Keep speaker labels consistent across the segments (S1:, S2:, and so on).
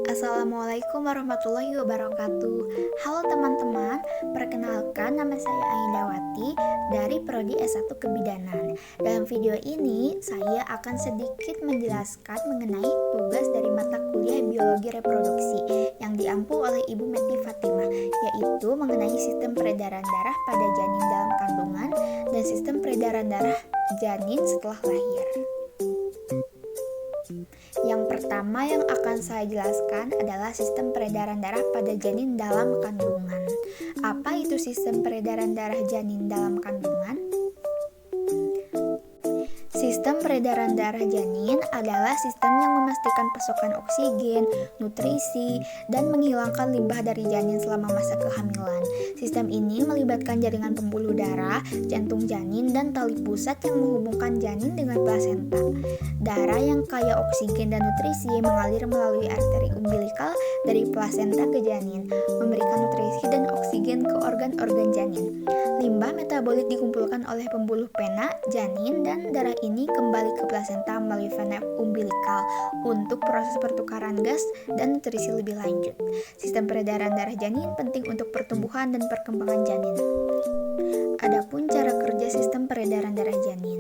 S1: Assalamualaikum warahmatullahi wabarakatuh. Halo teman-teman, perkenalkan nama saya Aindawati dari Prodi S1 Kebidanan. Dalam video ini, saya akan sedikit menjelaskan mengenai tugas dari mata kuliah biologi reproduksi yang diampu oleh Ibu Meti Fatimah, yaitu mengenai sistem peredaran darah pada janin dalam kandungan dan sistem peredaran darah janin setelah lahir. Yang pertama yang akan saya jelaskan adalah sistem peredaran darah pada janin dalam kandungan. Apa itu sistem peredaran darah janin dalam kandungan? Sistem peredaran darah janin adalah sistem yang memastikan pasokan oksigen, nutrisi, dan menghilangkan limbah dari janin selama masa kehamilan. Sistem ini melibatkan jaringan pembuluh darah, jantung janin, dan tali pusat yang menghubungkan janin dengan plasenta. Darah yang kaya oksigen dan nutrisi mengalir melalui arteri umbilikal dari plasenta ke janin, memberikan nutrisi dan oksigen ke organ-organ janin. Limbah metabolit dikumpulkan oleh pembuluh pena janin dan darah ini kembali ke plasenta melalui vena umbilikal untuk proses pertukaran gas dan nutrisi lebih lanjut. Sistem peredaran darah janin penting untuk pertumbuhan dan perkembangan janin. Adapun cara kerja sistem peredaran darah janin,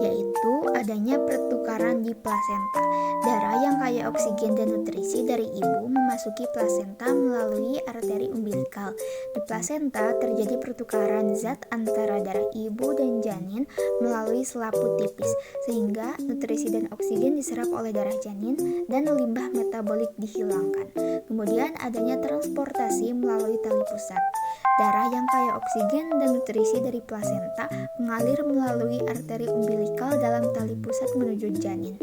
S1: yaitu adanya pertukaran di plasenta. Darah yang kaya oksigen dan nutrisi dari ibu memasuki plasenta melalui arteri umbilikal. Di plasenta terjadi pertukaran zat antara darah ibu dan janin melalui selaput tipis, sehingga nutrisi dan oksigen diserap oleh darah janin dan limbah metabolik dihilangkan. Kemudian adanya transportasi melalui tali pusat. Darah yang kaya oksigen dan nutrisi dari plasenta mengalir melalui arteri umbilikal dalam tali pusat menuju janin.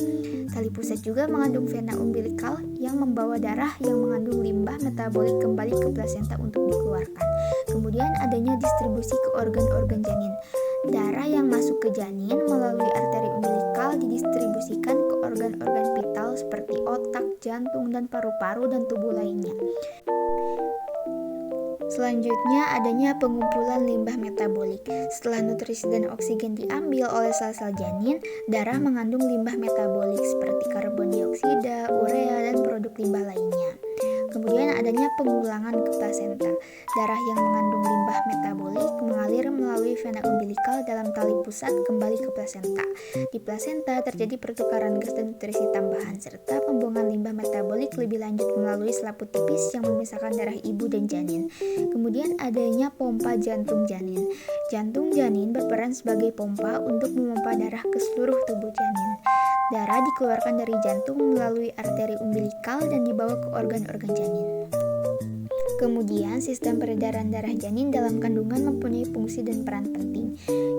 S1: Tali pusat juga mengandung vena umbilikal yang membawa darah yang mengandung limbah metabolik kembali ke plasenta untuk dikeluarkan. Kemudian adanya distribusi ke organ-organ janin. Darah yang masuk ke janin melalui arteri umbilikal didistribusikan ke organ-organ vital seperti otak, jantung, dan paru-paru dan tubuh lainnya. Selanjutnya adanya pengumpulan limbah metabolik. Setelah nutrisi dan oksigen diambil oleh sel-sel janin, darah mengandung limbah metabolik seperti karbon dioksida, urea, dan produk limbah lainnya. Kemudian adanya pengulangan ke plasenta. Darah yang mengandung limbah metabolik mengalir melalui vena umbilikal dalam tali pusat kembali ke plasenta. Di plasenta terjadi pertukaran gas dan nutrisi tambahan serta pembuangan limbah metabolik lebih lanjut melalui selaput tipis yang memisahkan darah ibu dan janin. Kemudian adanya pompa jantung janin. Jantung janin berperan sebagai pompa untuk memompa darah ke seluruh tubuh janin. Darah dikeluarkan dari jantung melalui arteri umbilikal dan dibawa ke organ-organ janin. Kemudian, sistem peredaran darah janin dalam kandungan mempunyai fungsi dan peran penting,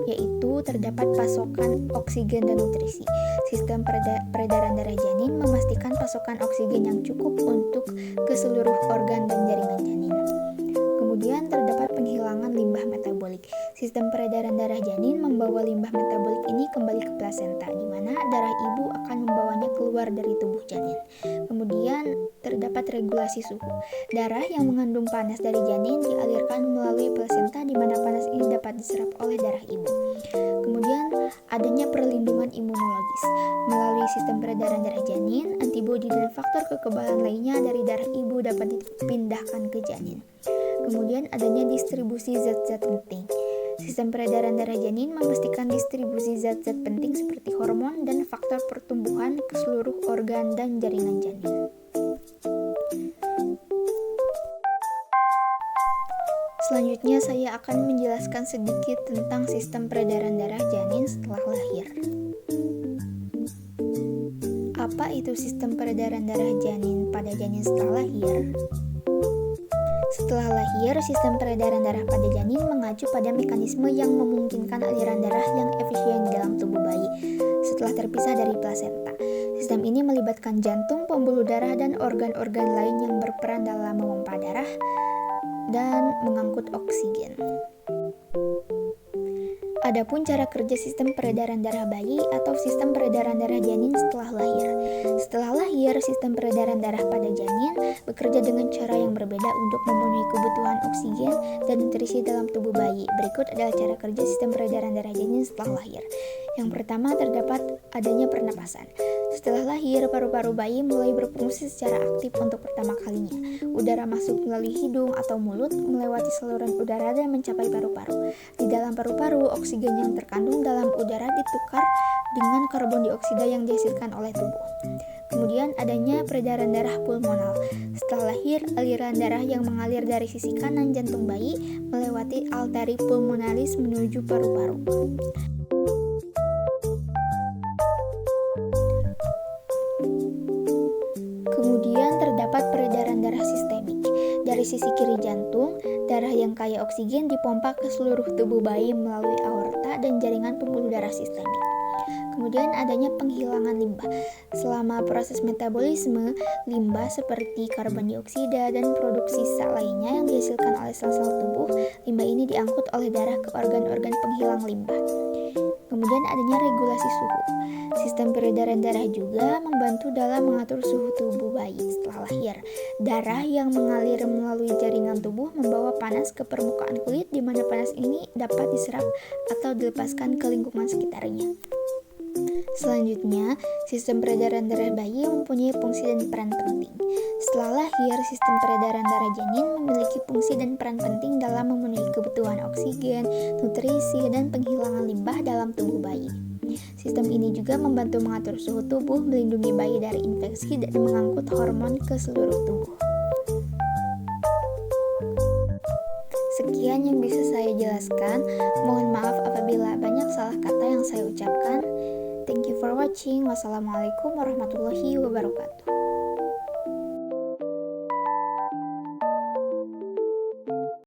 S1: yaitu terdapat pasokan oksigen dan nutrisi. Sistem peredaran darah janin memastikan pasokan oksigen yang cukup untuk ke seluruh organ dan jaringan janin. Kemudian terdapat penghilangan limbah metabolik. Sistem peredaran darah janin membawa limbah metabolik ini kembali ke plasenta, di mana darah ibu akan membawanya keluar dari tubuh janin. Kemudian terdapat regulasi suhu. Darah yang mengandung panas dari janin dialirkan melalui plasenta, di mana panas ini dapat diserap oleh darah ibu. Kemudian adanya perlindungan imunologis. Melalui sistem peredaran darah janin, antibodi dan faktor kekebalan lainnya dari darah ibu dapat dipindahkan ke janin. Kemudian adanya distribusi zat-zat penting. Sistem peredaran darah janin memastikan distribusi zat-zat penting seperti hormon dan faktor pertumbuhan ke seluruh organ dan jaringan janin. Selanjutnya saya akan menjelaskan sedikit tentang sistem peredaran darah janin setelah lahir. Apa itu sistem peredaran darah janin pada janin setelah lahir? Setelah lahir, sistem peredaran darah pada janin mengacu pada mekanisme yang memungkinkan aliran darah yang efisien di dalam tubuh bayi setelah terpisah dari plasenta. Sistem ini melibatkan jantung, pembuluh darah, dan organ-organ lain yang berperan dalam memompa darah dan mengangkut oksigen. Adapun cara kerja sistem peredaran darah bayi atau sistem peredaran darah janin setelah lahir. Setelah lahir, sistem peredaran darah pada janin bekerja dengan cara yang berbeda untuk memenuhi kebutuhan oksigen dan nutrisi dalam tubuh bayi. Berikut adalah cara kerja sistem peredaran darah janin setelah lahir. Yang pertama, terdapat adanya pernapasan. Setelah lahir, paru-paru bayi mulai berfungsi secara aktif untuk pertama kalinya. Udara masuk melalui hidung atau mulut, melewati saluran udara dan mencapai paru-paru. Di dalam paru-paru, oksigen yang terkandung dalam udara ditukar dengan karbon dioksida yang dihasilkan oleh tubuh. Kemudian adanya peredaran darah pulmonal. Setelah lahir, aliran darah yang mengalir dari sisi kanan jantung bayi melewati arteri pulmonalis menuju paru-paru. Kemudian terdapat peredaran darah sistemik. Dari sisi kiri jantung, darah yang kaya oksigen dipompa ke seluruh tubuh bayi melalui aorta dan jaringan pembuluh darah sistemik. Kemudian adanya penghilangan limbah. Selama proses metabolisme, limbah seperti karbon dioksida dan produk sisa lainnya yang dihasilkan oleh sel-sel tubuh, limbah ini diangkut oleh darah ke organ-organ penghilang limbah. Kemudian adanya regulasi suhu. Sistem peredaran darah juga membantu dalam mengatur suhu tubuh bayi setelah lahir. Darah yang mengalir melalui jaringan tubuh membawa panas ke permukaan kulit, di mana panas ini dapat diserap atau dilepaskan ke lingkungan sekitarnya. Selanjutnya, sistem peredaran darah bayi mempunyai fungsi dan peran penting. Setelah lahir, sistem peredaran darah janin memiliki fungsi dan peran penting dalam memenuhi kebutuhan oksigen, nutrisi, dan penghilangan limbah dalam tubuh bayi. Sistem ini juga membantu mengatur suhu tubuh, melindungi bayi dari infeksi, dan mengangkut hormon ke seluruh tubuh. Sekian yang bisa saya jelaskan. Mohon maaf apabila banyak salah kata yang saya ucapkan. Thank you for watching. Wassalamualaikum warahmatullahi wabarakatuh.